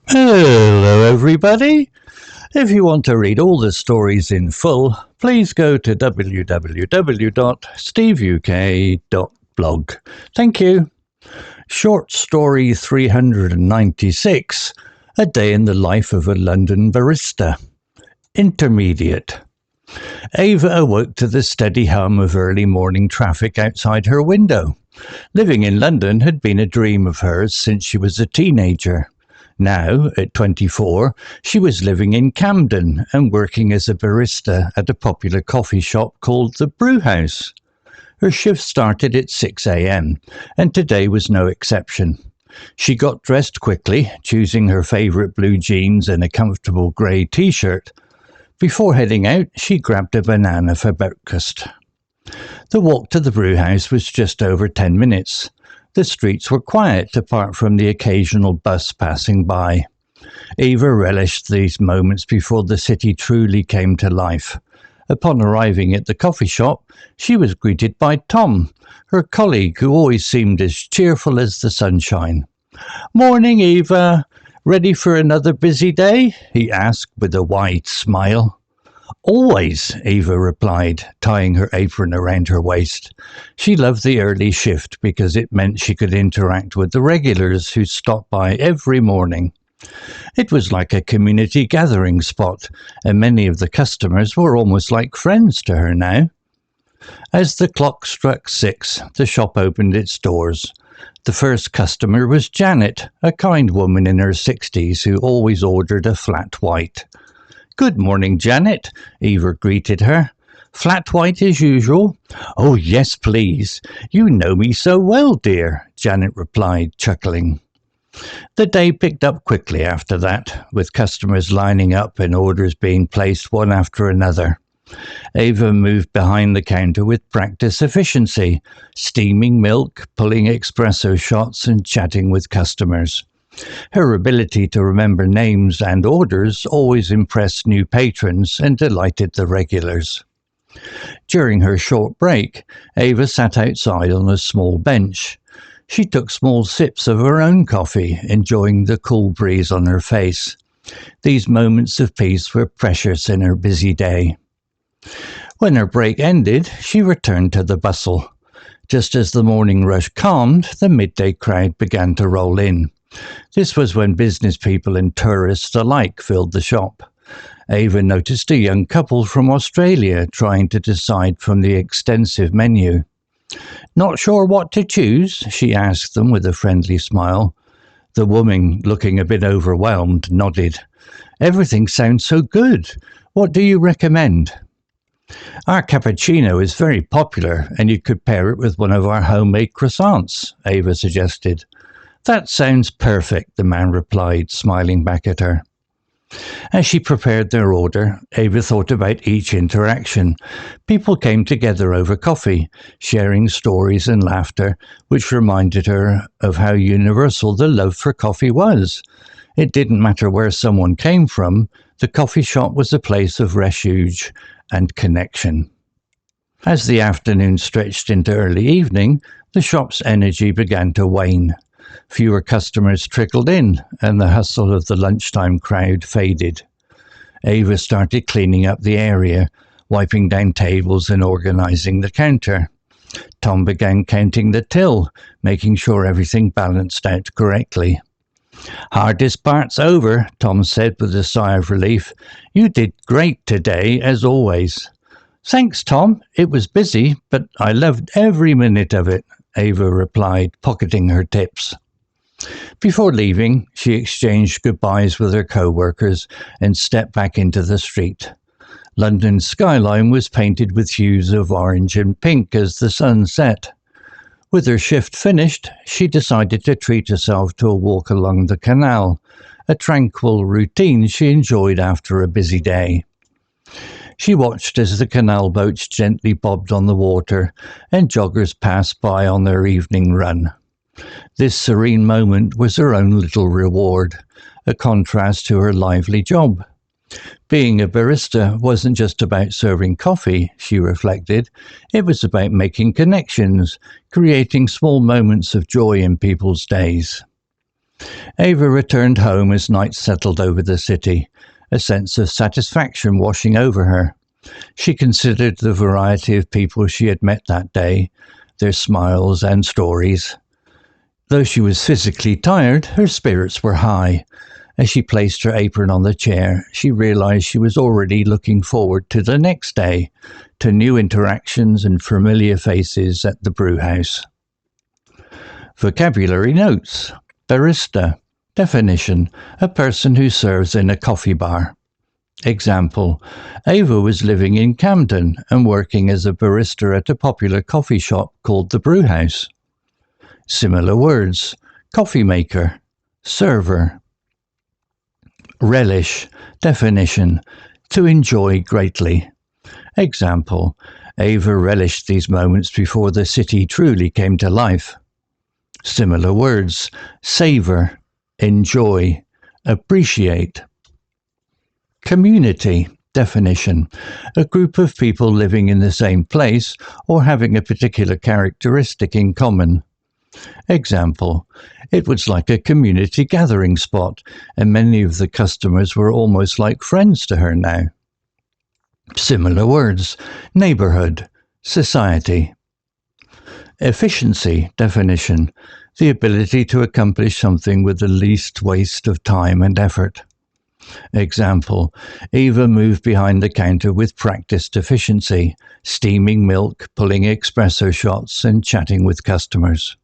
Hello, everybody. If you want to read all the stories in full, please go to www.steveuk.blog. Thank you. Short story 396, A Day in the Life of a London Barista. Intermediate. Ava awoke to the steady hum of early morning traffic outside her window. Living in London had been a dream of hers since she was a teenager. Now, at 24, she was living in Camden and working as a barista at a popular coffee shop called the Brewhouse. Her shift started at 6 a.m, and today was no exception. She got dressed quickly, choosing her favourite blue jeans and a comfortable grey t-shirt. Before heading out, she grabbed a banana for breakfast. The walk to the Brewhouse was just over 10 minutes. The streets were quiet apart from the occasional bus passing by. Ava relished these moments before the city truly came to life. Upon arriving at the coffee shop, she was greeted by Tom, her colleague who always seemed as cheerful as the sunshine. "Morning, Ava. Ready for another busy day?" he asked with a wide smile. "Always," Ava replied, tying her apron around her waist. She loved the early shift because it meant she could interact with the regulars who stopped by every morning. It was like a community gathering spot, and many of the customers were almost like friends to her now. As the clock struck 6, the shop opened its doors. The first customer was Janet, a kind woman in her 60s who always ordered a flat white. "Good morning, Janet," Eva greeted her. "Flat white as usual?" "Oh, yes, please. You know me so well, dear," Janet replied, chuckling. The day picked up quickly after that, with customers lining up and orders being placed one after another. Ava moved behind the counter with practice efficiency, steaming milk, pulling espresso shots and chatting with customers. Her ability to remember names and orders always impressed new patrons and delighted the regulars. During her short break, Ava sat outside on a small bench. She took small sips of her own coffee, enjoying the cool breeze on her face. These moments of peace were precious in her busy day. When her break ended, she returned to the bustle. Just as the morning rush calmed, the midday crowd began to roll in. This was when business people and tourists alike filled the shop. Ava noticed a young couple from Australia trying to decide from the extensive menu. "Not sure what to choose?" she asked them with a friendly smile. The woman, looking a bit overwhelmed, nodded. "Everything sounds so good. What do you recommend?" "Our cappuccino is very popular, and you could pair it with one of our homemade croissants," Ava suggested. "That sounds perfect," the man replied, smiling back at her. As she prepared their order, Ava thought about each interaction. People came together over coffee, sharing stories and laughter, which reminded her of how universal the love for coffee was. It didn't matter where someone came from, the coffee shop was a place of refuge and connection. As the afternoon stretched into early evening, the shop's energy began to wane. Fewer customers trickled in, and the hustle of the lunchtime crowd faded. Ava started cleaning up the area, wiping down tables and organizing the counter. Tom began counting the till, making sure everything balanced out correctly. "Hardest part's over," Tom said with a sigh of relief. "You did great today, as always." "Thanks, Tom. It was busy, but I loved every minute of it," Ava replied, pocketing her tips. Before leaving, she exchanged goodbyes with her co-workers and stepped back into the street. London's skyline was painted with hues of orange and pink as the sun set. With her shift finished, she decided to treat herself to a walk along the canal, a tranquil routine she enjoyed after a busy day. She watched as the canal boats gently bobbed on the water and joggers passed by on their evening run. This serene moment was her own little reward, a contrast to her lively job. Being a barista wasn't just about serving coffee, she reflected. It was about making connections, creating small moments of joy in people's days. Ava returned home as night settled over the city, a sense of satisfaction washing over her. She considered the variety of people she had met that day, their smiles and stories. Though she was physically tired, her spirits were high. As she placed her apron on the chair, she realized she was already looking forward to the next day, to new interactions and familiar faces at the brewhouse. Vocabulary notes. Barista. Definition: a person who serves in a coffee bar. Example: Ava was living in Camden and working as a barista at a popular coffee shop called the Brewhouse. Similar words: coffee maker, server. Relish. Definition: to enjoy greatly. Example: Ava relished these moments before the city truly came to life. Similar words: savor, enjoy, appreciate. Community. Definition: a group of people living in the same place or having a particular characteristic in common. Example: it was like a community gathering spot, and many of the customers were almost like friends to her now. Similar words: neighborhood, society. Efficiency. Definition: the ability to accomplish something with the least waste of time and effort. Example: Eva moved behind the counter with practiced efficiency, steaming milk, pulling espresso shots, and chatting with customers.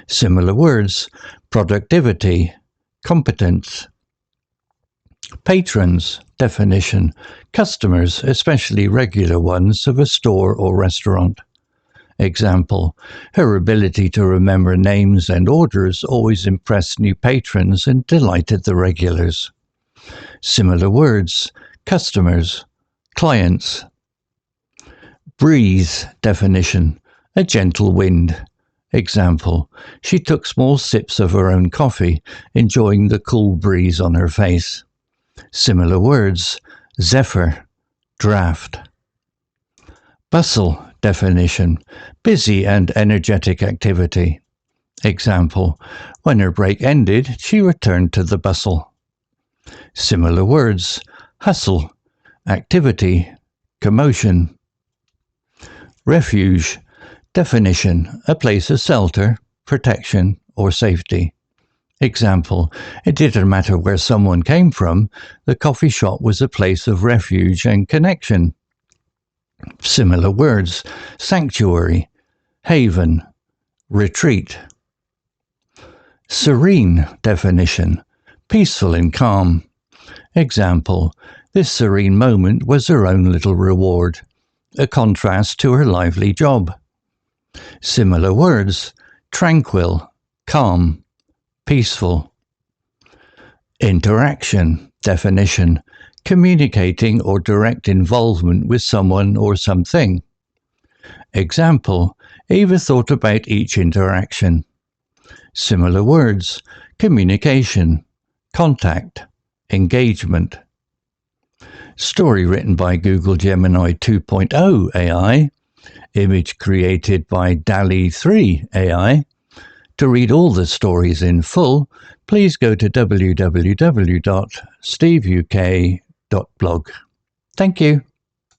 Similar words: productivity, competence. Patrons. Definition: customers, especially regular ones, of a store or restaurant. Example: her ability to remember names and orders always impressed new patrons and delighted the regulars. Similar words: customers, clients. Breeze. Definition: a gentle wind. Example: she took small sips of her own coffee, enjoying the cool breeze on her face. Similar words: zephyr, draft. Bustle. Definition: busy and energetic activity. Example: when her break ended, she returned to the bustle. Similar words: hustle, activity, commotion. Refuge. Definition: a place of shelter, protection, or safety. Example: it didn't matter where someone came from, the coffee shop was a place of refuge and connection. Similar words: sanctuary, haven, retreat. Serene. Definition: peaceful and calm. Example: this serene moment was her own little reward, a contrast to her lively job. Similar words: tranquil, calm, peaceful. Interaction. Definition: communicating or direct involvement with someone or something. Example: Eva thought about each interaction. Similar words: communication, contact, engagement. Story written by Google Gemini 2.0 AI. Image created by DALLE 3 AI. To read all the stories in full, please go to www.steveuk.blog. Thank you.